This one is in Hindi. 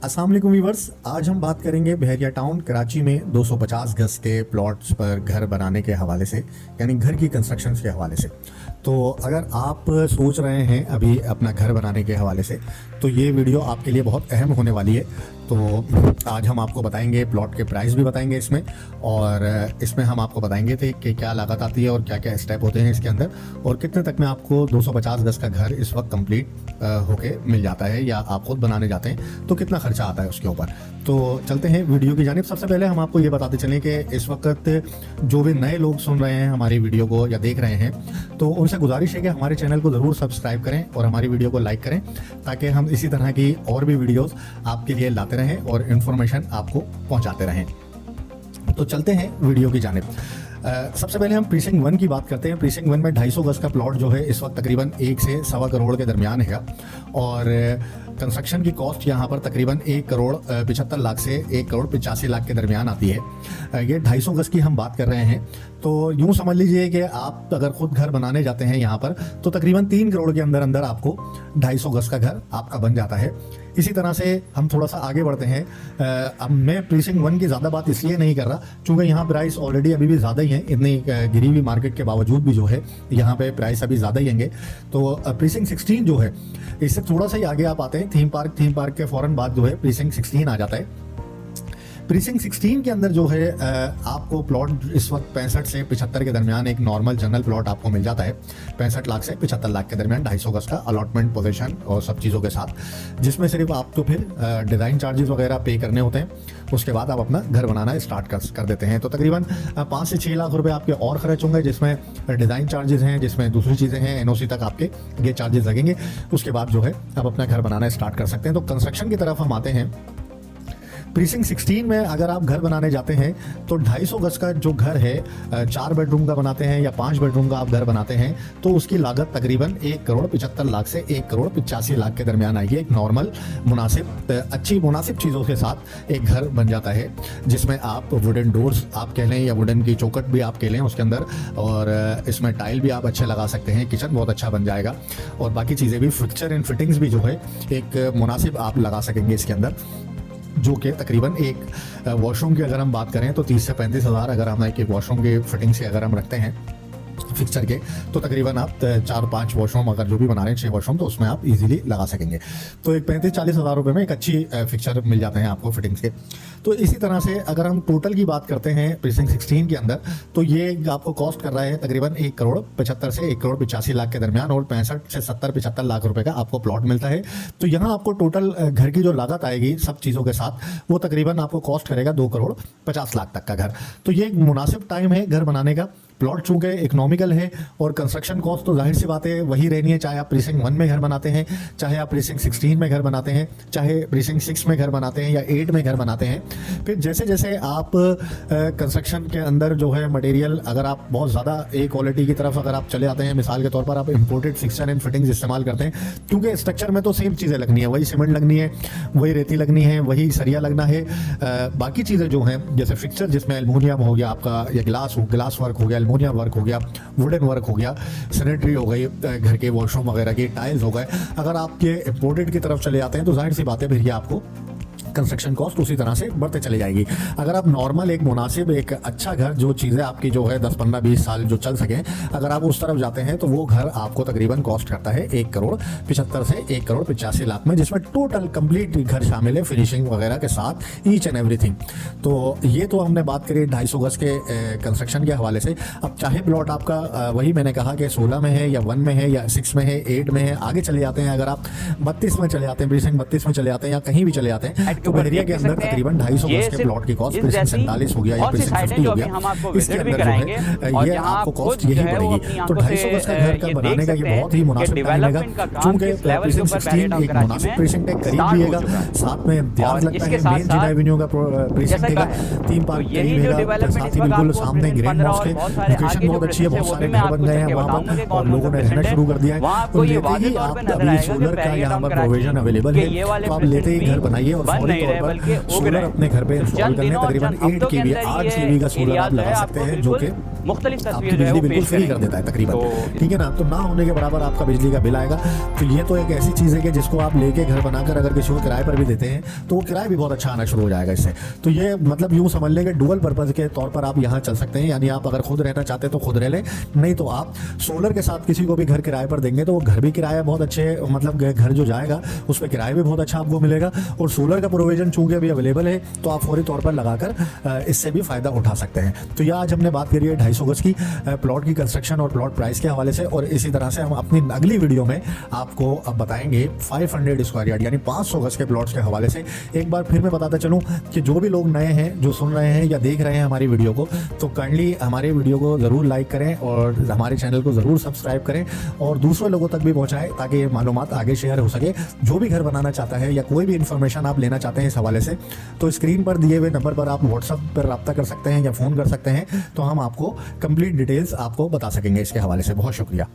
अस्सलाम वालेकुम व्यूअर्स, आज हम बात करेंगे बहरिया टाउन कराची में 250 गज के प्लॉट्स पर घर बनाने के हवाले से, यानी घर की कंस्ट्रक्शन के हवाले से। तो अगर आप सोच रहे हैं अभी अपना घर बनाने के हवाले से, तो ये वीडियो आपके लिए बहुत अहम होने वाली है। तो आज हम आपको बताएंगे, प्लॉट के प्राइस भी बताएंगे इसमें, और इसमें हम आपको बताएंगे थे कि क्या लागत आती है और क्या क्या स्टेप होते हैं इसके अंदर, और कितने तक में आपको 250 गज का घर इस वक्त कंप्लीट होके मिल जाता है, या आप खुद बनाने जाते हैं तो कितना खर्चा आता है उसके ऊपर। तो चलते हैं वीडियो की जानिब। सबसे पहले हम आपको ये बताते चलें कि इस वक्त जो भी नए लोग सुन रहे हैं हमारी वीडियो को या देख रहे हैं, तो उनसे गुजारिश है कि हमारे चैनल को ज़रूर सब्सक्राइब करें और हमारी वीडियो को लाइक करें, ताकि हम इसी तरह की और भी वीडियोस आपके लिए लाते रहें और इन्फॉर्मेशन आपको पहुंचाते रहें। तो चलते हैं वीडियो की जानिब। सबसे पहले हम प्रीसिंग 1 की बात करते हैं। प्रीसिंग 1 में 250 गज का प्लॉट जो है इस वक्त तकरीबन 1 से सवा करोड़ के दरमियान है, और कंस्ट्रक्शन की कॉस्ट यहाँ पर तकरीबन 1 करोड़ 75 लाख से 1 करोड़ 85 लाख के दरमियान आती है। ये 250 गज की हम बात कर रहे हैं, तो यूँ समझ लीजिए कि आप अगर खुद घर बनाने जाते हैं यहाँ पर, तो तकरीबन 3 करोड़ के अंदर अंदर आपको 250 गज का घर आपका बन जाता है। इसी तरह से हम थोड़ा सा आगे बढ़ते हैं। अब मैं प्रीसिंग 1 की ज़्यादा बात इसलिए नहीं कर रहा क्योंकि यहाँ प्राइस ऑलरेडी अभी भी ज़्यादा ही है, इतनी गिरी हुई मार्केट के बावजूद भी जो है यहाँ पे प्राइस अभी ज़्यादा ही होंगे। तो प्रीसिंग 16 जो है, इससे थोड़ा सा ही आगे आप आते हैं, थीम पार्क के फ़ौरन बाद जो है प्रीसिंग 16 आ जाता है। प्रीसिंग 16 के अंदर जो है आपको प्लॉट इस वक्त 65 से 75 के दरमियान एक नॉर्मल जनरल प्लॉट आपको मिल जाता है, 65 लाख से 75 लाख के दरमियान 250 गज का अलॉटमेंट पोजीशन और सब चीज़ों के साथ, जिसमें सिर्फ आपको फिर डिज़ाइन चार्जेस वगैरह पे करने होते हैं। उसके बाद आप अपना घर बनाना स्टार्ट कर देते हैं। तो तकरीबन 5 से 6 लाख रुपए आपके और खर्च होंगे, जिसमें डिज़ाइन चार्जेस हैं, जिसमें दूसरी चीज़ें हैं, NOC तक आपके ये चार्जेस लगेंगे। उसके बाद जो है आप अपना घर बनाना स्टार्ट कर सकते हैं। तो कंस्ट्रक्शन की तरफ हम आते हैं। प्रीसिंग 16 में अगर आप घर बनाने जाते हैं तो 250 गज का जो घर है, 4 बेडरूम का बनाते हैं या 5 बेडरूम का आप घर बनाते हैं, तो उसकी लागत तकरीबन 1 करोड़ 75 लाख से 1 करोड़ 85 लाख के दरमियान आएगी। एक नॉर्मल मुनासिब चीज़ों के साथ एक घर बन जाता है, जिसमें आप वुडन डोर्स आप कह लें या वुडन की चौकट भी आप कह लें उसके अंदर, और इसमें टाइल भी आप अच्छे लगा सकते हैं, किचन बहुत अच्छा बन जाएगा, और बाकी चीज़ें भी, फिक्चर एंड फिटिंग्स भी जो है एक मुनासिब आप लगा सकेंगे इसके अंदर, जो कि तकरीबन एक वॉशरूम की अगर हम बात करें तो 30 से 35 हज़ार अगर हम एक वॉशरूम के फिटिंग से अगर हम रखते हैं फिक्सर के, तो तकरीबन आप 4-5 वॉशरूम अगर जो भी बना रहे हैं 6 वॉशरूम, तो उसमें आप इजीली लगा सकेंगे। तो एक 35-40 हज़ार रुपये में एक अच्छी फिक्सर मिल जाते हैं आपको फिटिंग्स के। तो इसी तरह से अगर हम टोटल की बात करते हैं प्रीसिंग 16 के अंदर, तो ये आपको कॉस्ट कर रहा है तकरीबन 1 करोड़ 75 से 1 करोड़ 85 लाख के दरमियान, और 65 से 70-75 लाख रुपए का आपको प्लॉट मिलता है। तो यहाँ आपको टोटल घर की जो लागत आएगी सब चीज़ों के साथ, वो तकरीबन आपको कॉस्ट करेगा 2 करोड़ 50 लाख तक का घर। तो ये एक मुनासिब टाइम है घर बनाने का। प्लॉट चूँकि इकोनॉमिकल है, और कंस्ट्रक्शन कॉस्ट तो जाहिर सी बात है वही रहनी है, चाहे आप प्रीसिंग 1 में घर बनाते हैं, चाहे आप प्रीसिंग 16 में घर बनाते हैं, चाहे प्रीसिंग 6 में घर बनाते हैं या 8 में घर बनाते हैं। फिर जैसे जैसे आप कंस्ट्रक्शन के अंदर जो है मटेरियल, अगर आप बहुत ज़्यादा ए क्वालिटी की तरफ अगर आप चले आते हैं, मिसाल के तौर पर आप इम्पोर्टेड फिक्सर एंड फिटिंग्स इस्तेमाल करते हैं, क्योंकि स्ट्रक्चर में तो सेम चीज़ें लगनी है, वही सीमेंट लगनी है, वही रेती लगनी है, वही सरिया लगना है। बाकी चीज़ें जो हैं जैसे फिक्सर जिसमें एल्युमिनियम हो गया आपका, या ग्लास वर्क हो गया, एल्युमिनियम वर्क हो गया, वुडन वर्क हो गया, सैनिटरी हो गई, घर के वॉशरूम वगैरह की टाइल्स हो गए, अगर आप ये इम्पोर्टेड की तरफ चले जाते हैं तो जाहिर सी बात है फिर ये आपको कंस्ट्रक्शन कॉस्ट उसी तरह से बढ़ते चली जाएगी। अगर आप नॉर्मल एक मुनासिब एक अच्छा घर, जो चीज़ें आपकी जो है 10, 15, 20 साल जो चल सकें, अगर आप उस तरफ जाते हैं तो वो घर आपको तकरीबन कॉस्ट करता है 1 करोड़ 75 से 1 करोड़ 85 लाख में, जिसमें टोटल कंप्लीट घर शामिल है, फिनिशिंग वगैरह के साथ, ईच एंड एवरीथिंग। तो ये तो हमने बात करी 250 गज के कंस्ट्रक्शन के हवाले से। अब चाहे प्लॉट आपका वही मैंने कहा कि 16 में है या 1 में है या 6 में है, 8 में है, आगे चले जाते हैं, अगर आप 32 में चले जाते हैं, प्रीसिंग 32 में चले जाते हैं या कहीं भी चले जाते हैं, तो बहरिया के अंदर तकरीबन 250 गज के प्लॉट की कॉस्ट प्रीसिंग 47 हो गया या प्रीसिंग 50 हो गया, इसके अंदर जो है ये आपको कॉस्ट यही पड़ेगी। तो 250 गज का घर का बनाने का ये बहुत ही मुनासिब टाइम रहेगा, चूंकि प्रीसिंग 16 एक मुनासिब प्रीसिंग के करीब भी है, साथ में ध्यान लगता है मेन जिना एवेन्यू का प्रीसिंग का, थीम पार्क करीब है, साथ ही बिल्कुल सामने ग्रीन मॉस्क है, लोकेशन बहुत अच्छी है, बहुत सारे घर बन गए हैं वहाँ पर और लोगों ने रहना शुरू कर दिया है। तो लेते ही आप अभी सोलर का यहाँ पर प्रोविजन अवेलेबल है, तो आप लेते ही घर बनाइए और फौरी तौर पर सोलर अपने घर पे इंस्टॉल करने, तकरीबन 8 kV 8 kV का सोलर आप लगा सकते हैं, जो कि मुख्तलिफ आपकी तस्वीर जो है बिजली वो बिल्कुल पेश फ्री कर करेंगे। देता है तकरीबन, तो ठीक है ना। तो ना होने के बराबर आपका बिजली का बिल आएगा। तो ये तो एक ऐसी चीज़ है कि जिसको आप लेके घर बनाकर अगर किसी को किराए पर भी देते हैं तो वो किराया भी बहुत अच्छा आना शुरू हो जाएगा इससे। तो ये मतलब यूँ समझ लें कि डुअल पर्पज़ के तौर पर आप यहाँ चल सकते हैं, यानी आप अगर खुद रहना चाहते हैं तो खुद रह लें, नहीं तो आप सोलर के साथ किसी को भी घर किराए पर देंगे तो वो घर भी किराया बहुत अच्छे, मतलब घर जो जाएगा उस पर किराया भी बहुत अच्छा आपको मिलेगा। और सोलर का प्रोविजन चूंकि अभी अवेलेबल है तो आप फौरी तौर पर लगाकर इससे भी फ़ायदा उठा सकते हैं। तो यह आज हमने बात करी है 250 गज की प्लॉट की कंस्ट्रक्शन और प्लॉट प्राइस के हवाले से, और इसी तरह से हम अपनी अगली वीडियो में आपको अब बताएंगे 500 स्क्वायर यार्ड यानी 500 गज के प्लॉट्स के हवाले से। एक बार फिर मैं बताता चलूँ कि जो भी लोग नए हैं, जो सुन रहे हैं या देख रहे हैं हमारी वीडियो को, तो काइंडली हमारे वीडियो को ज़रूर लाइक करें और हमारे चैनल को ज़रूर सब्सक्राइब करें और दूसरे लोगों तक भी पहुँचाएँ ताकि ये मालूमात आगे शेयर हो सके। जो भी घर बनाना चाहता है या कोई भी इन्फॉर्मेशन आप लेना चाहते हैं इस हवाले से, तो स्क्रीन पर दिए हुए नंबर पर आप व्हाट्सएप पर रब्ता कर सकते हैं या फ़ोन कर सकते हैं, तो हम आपको कंप्लीट डिटेल्स आपको बता सकेंगे इसके हवाले से। बहुत शुक्रिया।